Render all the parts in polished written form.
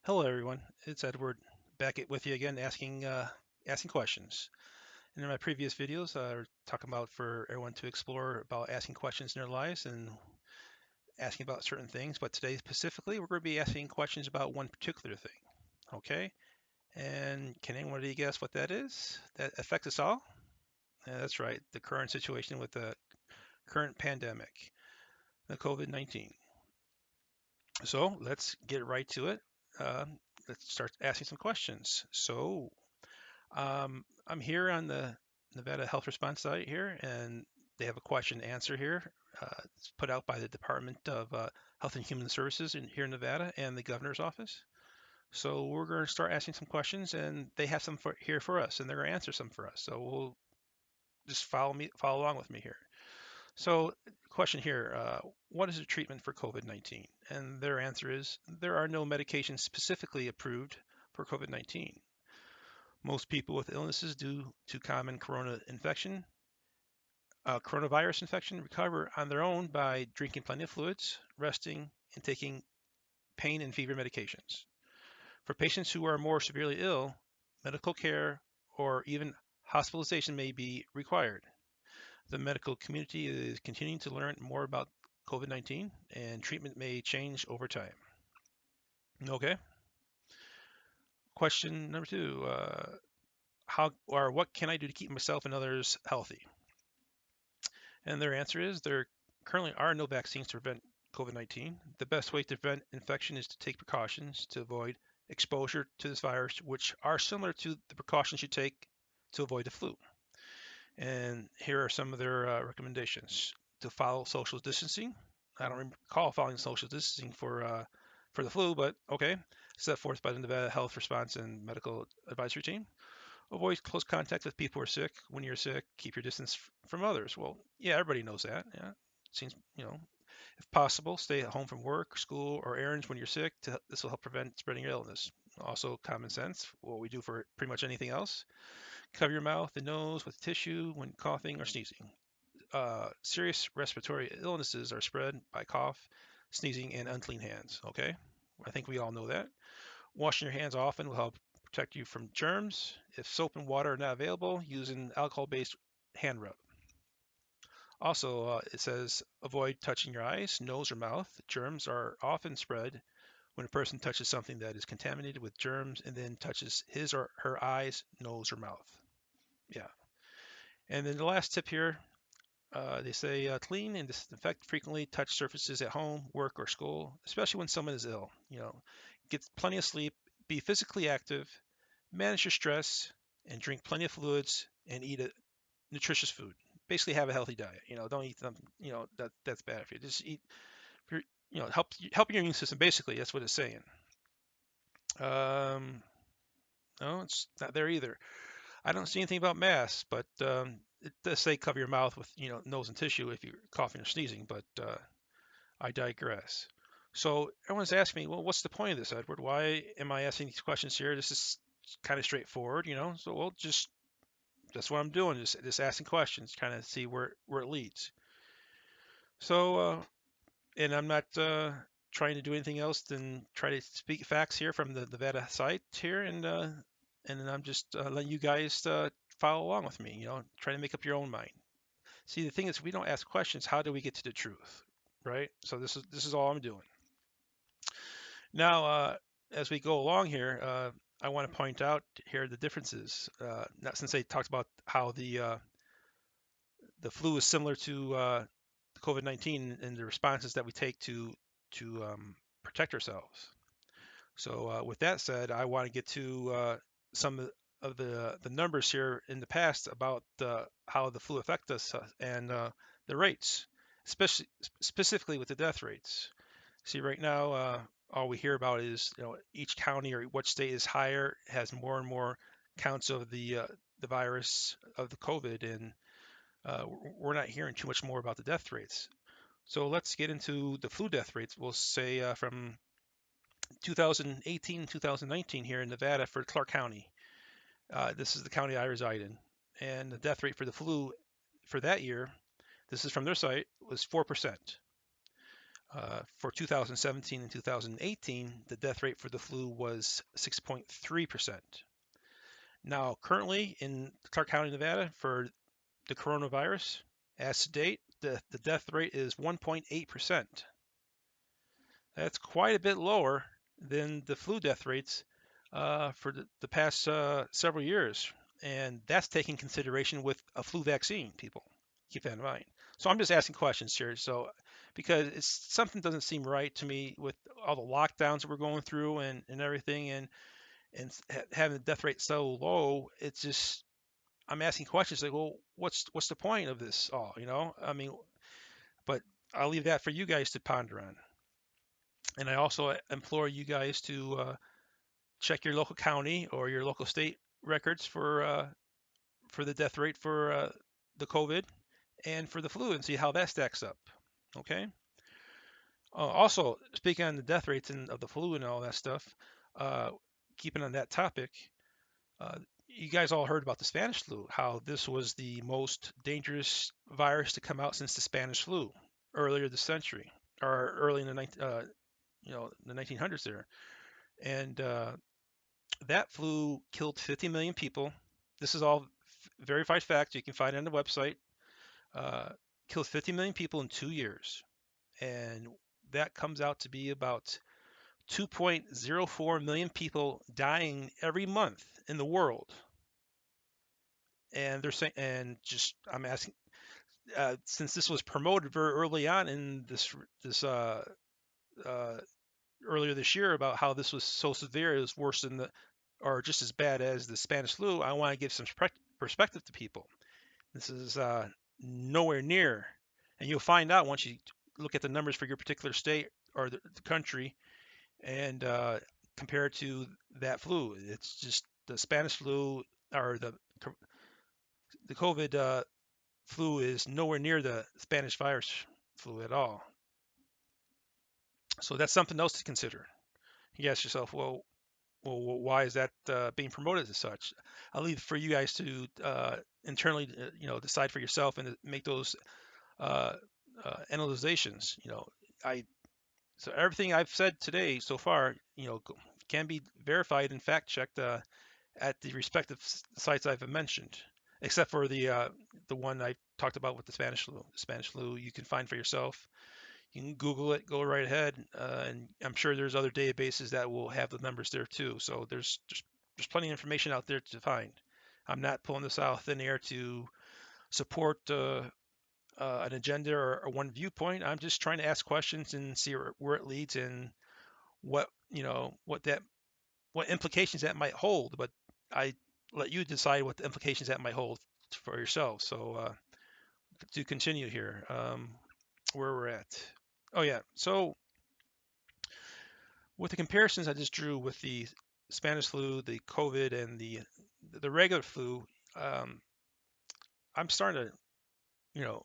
Hello, everyone. It's Edward back with you again, asking questions. And in my previous videos, I was talking about for everyone to explore about asking questions in their lives and asking about certain things. But today, specifically, we're going to be asking questions about one particular thing. Okay? And can anybody guess what that is? That affects us all? That's right. The current situation with the current pandemic, the COVID-19. So let's get right to it. Uh, let's start asking some questions. I'm here on the Nevada Health Response site here, and they have a question and answer here. It's put out by the Department of Health and Human Services here in Nevada and the governor's office. So we're going to start asking some questions, and they have some here for us, and they're going to answer some for us. So we'll just follow along with me here. So, question here: what is the treatment for COVID-19? And their answer is there are no medications specifically approved for COVID-19. Most people with illnesses due to common coronavirus infection recover on their own by drinking plenty of fluids, resting, and taking pain and fever medications. For patients who are more severely ill, medical care or even hospitalization may be required. The medical community is continuing to learn more about COVID-19 and treatment may change over time. Okay. Question number two. How or what can I do to keep myself and others healthy? And their answer is there currently are no vaccines to prevent COVID-19. The best way to prevent infection is to take precautions to avoid exposure to this virus, which are similar to the precautions you take to avoid the flu. And here are some of their recommendations: to follow social distancing. I don't recall following social distancing for the flu, but okay, set forth by the Nevada Health Response and Medical Advisory Team. Avoid close contact with people who are sick. When you're sick, keep your distance from others. Well, yeah, everybody knows that. Yeah, seems if possible, stay at home from work, school, or errands when you're sick. This will help prevent spreading your illness. Also, common sense, what we do for pretty much anything else. Cover your mouth and nose with tissue when coughing or sneezing. Serious respiratory illnesses are spread by cough, sneezing, and unclean hands. Okay, I think we all know that. Washing your hands often will help protect you from germs. If soap and water are not available, use an alcohol-based hand rub. Also, it says avoid touching your eyes, nose, or mouth. Germs are often spread when a person touches something that is contaminated with germs and then touches his or her eyes, nose, or mouth. Yeah. And then the last tip here, they say clean and disinfect frequently, touch surfaces at home, work, or school, especially when someone is ill. Get plenty of sleep, be physically active, manage your stress, and drink plenty of fluids and eat a nutritious food. Basically, have a healthy diet. Don't eat them. That's bad for you. Just eat. Help your immune system. Basically, that's what it's saying. Um, no, it's not there either. I don't see anything about masks, but it does say cover your mouth with nose and tissue if you're coughing or sneezing. But I digress. So everyone's asking me, well, what's the point of this, Edward? Why am I asking these questions here? This is kind of straightforward. So we'll just that's what I'm doing, just asking questions, kind of see where it leads. So and I'm not trying to do anything else than try to speak facts here from the Nevada site here, and then I'm just letting you guys follow along with me. Try to make up your own mind. See, the thing is, if we don't ask questions, how do we get to the truth, right? So this is all I'm doing. Now, as we go along here, I want to point out here the differences. Not since they talked about how the flu is similar to COVID-19 and the responses that we take to protect ourselves. So, with that said, I want to get to some of the numbers here in the past about how the flu affect us and the rates, especially specifically with the death rates. See, right now, all we hear about is each county or what state is higher has more and more counts of the virus of the COVID, and we're not hearing too much more about the death rates. So let's get into the flu death rates. We'll say from 2018 2019 here in Nevada for Clark County. This is the county I reside in, and the death rate for the flu for that year, this is from their site, was 4%. For 2017 and 2018, the death rate for the flu was 6.3%. Now, currently in Clark County, Nevada, for the coronavirus, as to date, the death rate is 1.8%. That's quite a bit lower than the flu death rates for the past several years. And that's taking consideration with a flu vaccine, people. Keep that in mind. So I'm just asking questions here. So because something doesn't seem right to me with all the lockdowns that we're going through and everything, and having the death rate so low, it's just I'm asking questions like, well, what's the point of this all? I mean, but I'll leave that for you guys to ponder on. And I also implore you guys to check your local county or your local state records for the death rate for the COVID and for the flu and see how that stacks up. Okay. Also, speaking on the death rates and of the flu and all that stuff, uh, keeping on that topic, uh, you guys all heard about the Spanish flu, how this was the most dangerous virus to come out since the Spanish flu earlier this century, or early in the 1900s there. And that flu killed 50 million people. This is all verified fact. You can find it on the website. Uh, Killed 50 million people in 2 years. And that comes out to be about 2.04 million people dying every month in the world. And they're saying, and just I'm asking, since this was promoted very early on in this uh, earlier this year about how this was so severe, it was worse than or just as bad as the Spanish flu. I want to give some perspective to people. This is nowhere near, and you'll find out once you look at the numbers for your particular state or the country and compare it to that flu. It's just the Spanish flu or the COVID flu is nowhere near the Spanish virus flu at all. So that's something else to consider. You ask yourself, well, why is that being promoted as such? I'll leave for you guys to internally, decide for yourself and make those uh, analyzations. I so everything I've said today so far, can be verified and fact checked at the respective sites I've mentioned, except for the one I talked about with the Spanish flu. The Spanish flu you can find for yourself. You can Google it, go right ahead, and I'm sure there's other databases that will have the numbers there too. So there's plenty of information out there to find. I'm not pulling this out of thin air to support an agenda or one viewpoint. I'm just trying to ask questions and see where it leads and what what implications that might hold. But I let you decide what the implications that might hold for yourself. So to continue here, where we're at. Oh yeah, so with the comparisons I just drew with the Spanish flu, the COVID, and the regular flu, um, I'm starting to, you know,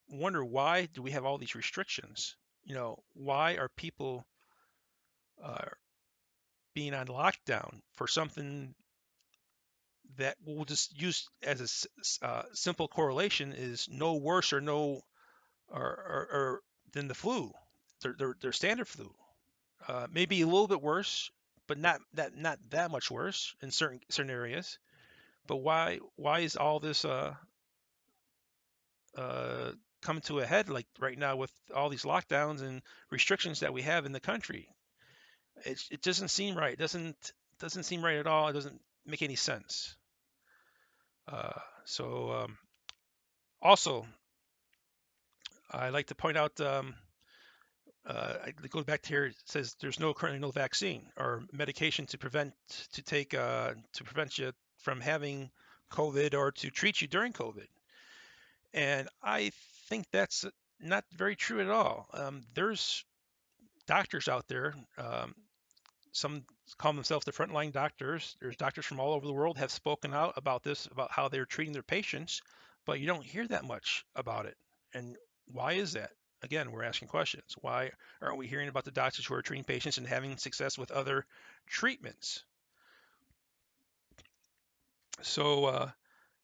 wonder why do we have all these restrictions? Why are people uh, being on lockdown for something that we'll just use as a simple correlation is no worse or no or than the flu, their standard flu. Maybe a little bit worse, but not that much worse in certain areas. But why is all this uh, coming to a head like right now with all these lockdowns and restrictions that we have in the country? It doesn't seem right. It doesn't seem right at all. It doesn't make any sense. So also, I'd like to point out. It goes back to here. It says there's currently no vaccine or medication to prevent you from having COVID or to treat you during COVID. And I think that's not very true at all. There's doctors out there. Some call themselves the frontline doctors. There's doctors from all over the world have spoken out about this, about how they're treating their patients, but you don't hear that much about it. And why is that? Again, we're asking questions. Why aren't we hearing about the doctors who are treating patients and having success with other treatments? So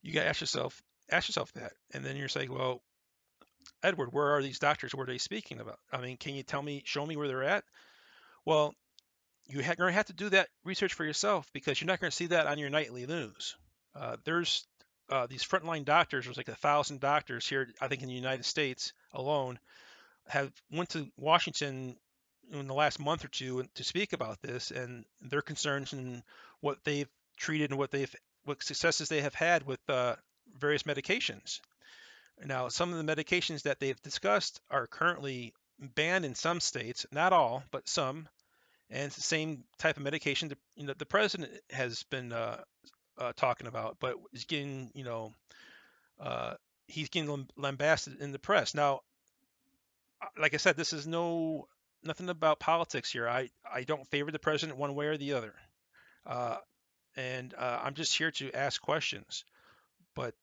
you got to ask yourself that, and then you're saying, well, Edward, where are these doctors? What are they speaking about? I mean, can you tell me, show me where they're at? Well, you're going to have to do that research for yourself because you're not going to see that on your nightly news. There's these frontline doctors. There's like 1,000 doctors here, I think, in the United States alone, have went to Washington in the last month or two to speak about this and their concerns and what they've treated and what successes they have had with various medications. Now, some of the medications that they've discussed are currently banned in some states, not all, but some. And it's the same type of medication that the president has been talking about, but is getting uh, he's getting lambasted in the press. Now, like I said, this is nothing about politics here. I don't favor the president one way or the other, uh, and I'm just here to ask questions. But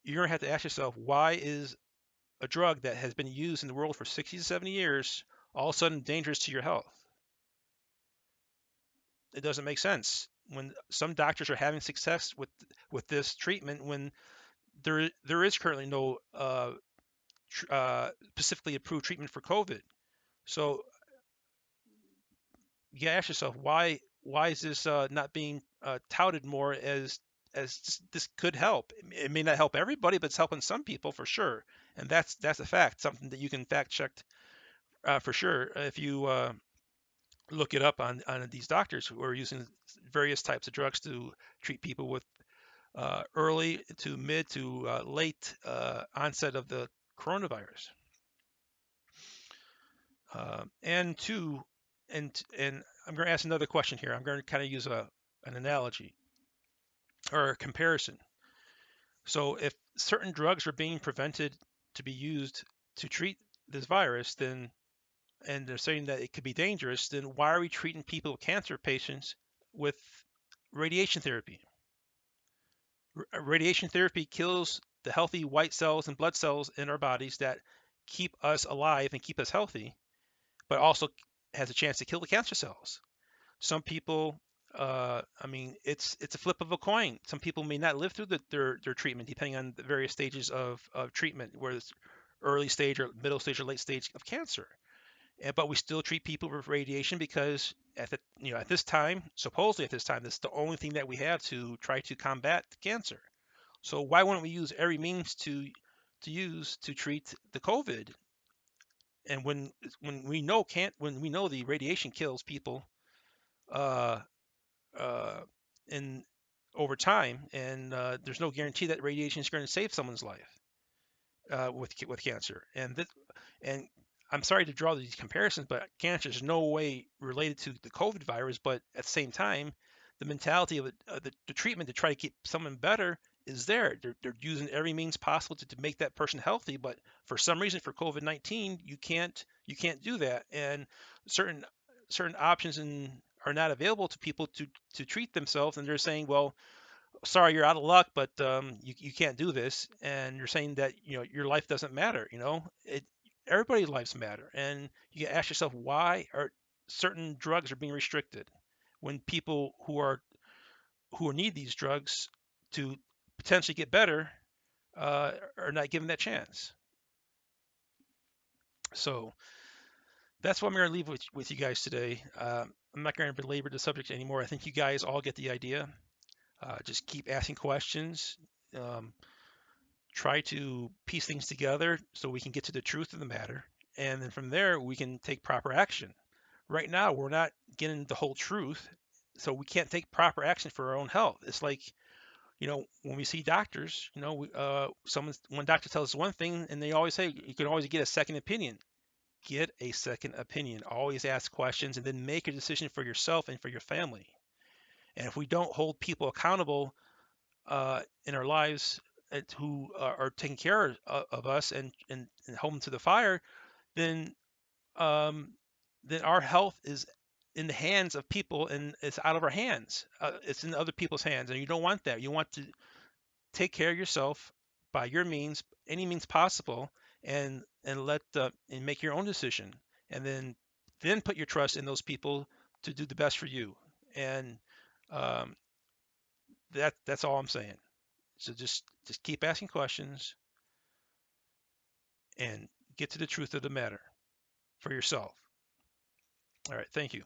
you're gonna have to ask yourself, why is a drug that has been used in the world for 60 to 70 years all of a sudden dangerous to your health? It doesn't make sense. When some doctors are having success with this treatment, when there is currently no specifically approved treatment for COVID. So you gotta ask yourself, why is this not being touted more as this could help? It may not help everybody, but it's helping some people for sure, and that's a fact, something that you can fact check for sure if you look it up on these doctors who are using various types of drugs to treat people with early to mid to late onset of the coronavirus. And two, and I'm going to ask another question here. I'm going to kind of use an analogy or a comparison. So if certain drugs are being prevented to be used to treat this virus, then and they're saying that it could be dangerous, then why are we treating people, cancer patients, with radiation therapy? Radiation therapy kills the healthy white cells and blood cells in our bodies that keep us alive and keep us healthy, but also has a chance to kill the cancer cells. Some people, I mean, it's a flip of a coin. Some people may not live through their treatment, depending on the various stages of treatment, whether it's early stage or middle stage or late stage of cancer. But we still treat people with radiation because at this time, supposedly at this time, this is the only thing that we have to try to combat cancer. So why wouldn't we use every means to use to treat the COVID? And when we know can't when we know the radiation kills people uh, uh, in over time, and there's no guarantee that radiation is going to save someone's life with cancer. And I'm sorry to draw these comparisons, but cancer is no way related to the COVID virus. But at the same time, the mentality of the treatment to try to keep someone better is there. They're using every means possible to make that person healthy. But for some reason, for COVID-19, you can't do that, and certain certain options are not available to people to treat themselves. And they're saying, well, sorry, you're out of luck, but you can't do this. And you're saying that your life doesn't matter. Everybody's lives matter, and you ask yourself, why are certain drugs are being restricted when people who need these drugs to potentially get better are not given that chance. So that's what I'm going to leave with you guys today. I'm not going to belabor the subject anymore. I think you guys all get the idea. Just keep asking questions. Um, Try to piece things together so we can get to the truth of the matter. And then from there, we can take proper action. Right now, we're not getting the whole truth, so we can't take proper action for our own health. It's like, when we see doctors, one doctor tells us one thing, and they always say you can always get a second opinion. Get a second opinion. Always ask questions, and then make a decision for yourself and for your family. And if we don't hold people accountable in our lives who are taking care of us and hold them to the fire, then um, then our health is in the hands of people and it's out of our hands. It's in other people's hands, and you don't want that. You want to take care of yourself by your means, any means possible, and make your own decision, and then put your trust in those people to do the best for you. And um, that's all I'm saying. So just keep asking questions and get to the truth of the matter for yourself. All right, thank you.